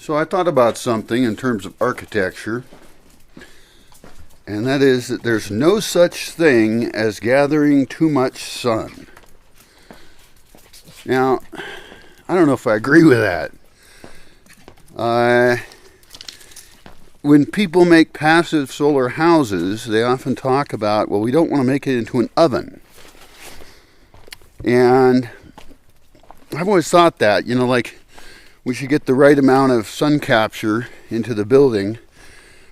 So I thought about something in terms of architecture, and that is that there's no such thing as gathering too much sun. Now, I don't know if I agree with that. When people make passive solar houses, they often talk about, well, we don't want to make it into an oven. And I've always thought that, like we should get the right amount of sun capture into the building.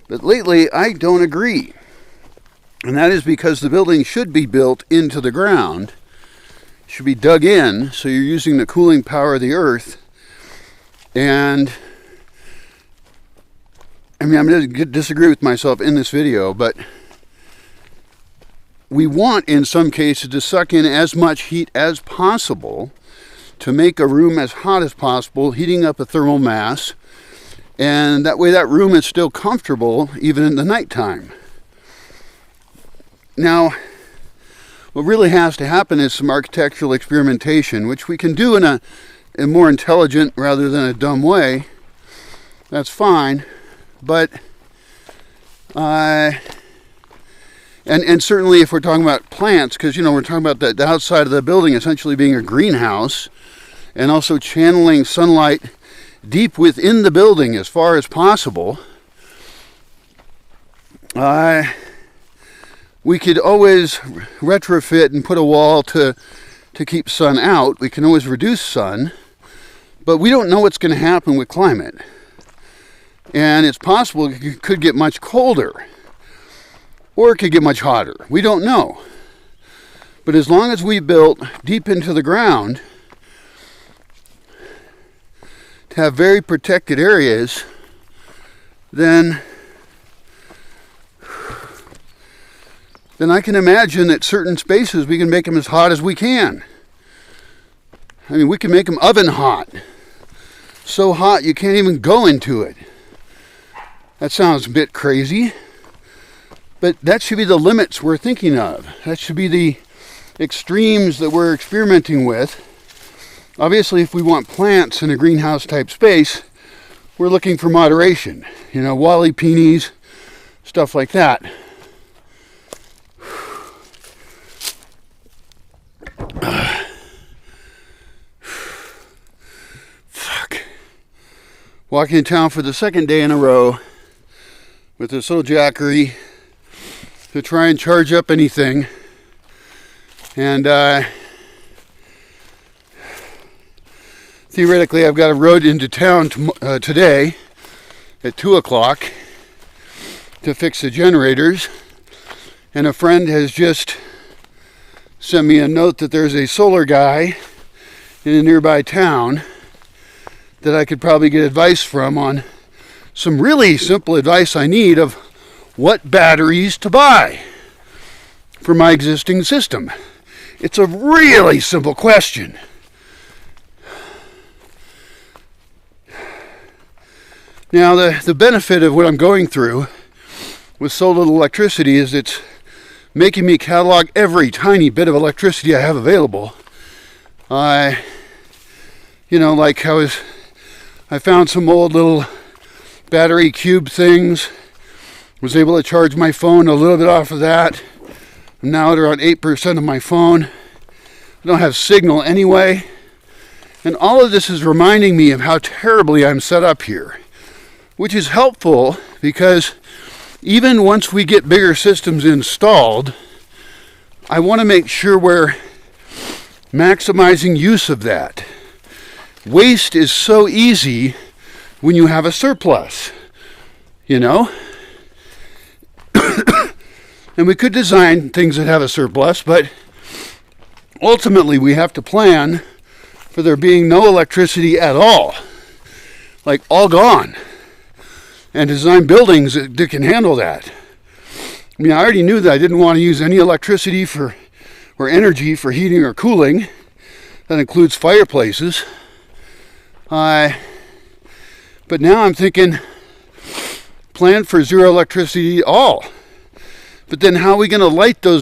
But lately, I don't agree. And that is because the building should be built into the ground, should be dug in, so you're using the cooling power of the earth. And I'm going to disagree with myself in this video, but we want, in some cases, to suck in as much heat as possible to make a room as hot as possible, heating up a thermal mass, and that way that room is still comfortable even in the nighttime. Now, what really has to happen is some architectural experimentation, which we can do in a more intelligent rather than a dumb way. That's fine, but and certainly if we're talking about plants, because we're talking about the outside of the building essentially being a greenhouse, and also channeling sunlight deep within the building as far as possible, we could always retrofit and put a wall to keep sun out. We can always reduce sun, but we don't know what's going to happen with climate. And it's possible it could get much colder, or it could get much hotter. We don't know. But as long as we built deep into the ground to have very protected areas, then I can imagine that certain spaces we can make them as hot as we can. We can make them oven hot. So hot you can't even go into it. That sounds a bit crazy, but that should be the limits we're thinking of. That should be the extremes that we're experimenting with. Obviously, if we want plants in a greenhouse type space, we're looking for moderation. Wally peonies, stuff like that. Fuck. Walking in town for the second day in a row with this little jackery to try and charge up anything. And theoretically, I've got a road into town today at 2 o'clock to fix the generators. And a friend has just sent me a note that there's a solar guy in a nearby town that I could probably get advice from on some really simple advice I need of what batteries to buy for my existing system. It's a really simple question. Now, the benefit of what I'm going through with so little electricity is it's making me catalog every tiny bit of electricity I have available. I found some old little battery cube things, was able to charge my phone a little bit off of that. I'm now at around 8% of my phone. I don't have signal anyway. And all of this is reminding me of how terribly I'm set up here, which is helpful because even once we get bigger systems installed, I want to make sure we're maximizing use of that. Waste is so easy when you have a surplus, And we could design things that have a surplus, but ultimately we have to plan for there being no electricity at all, like all gone, and design buildings that can handle that. I already knew that I didn't want to use any electricity or energy for heating or cooling. That includes fireplaces. But now I'm thinking, plan for zero electricity at all. But then how are we going to light those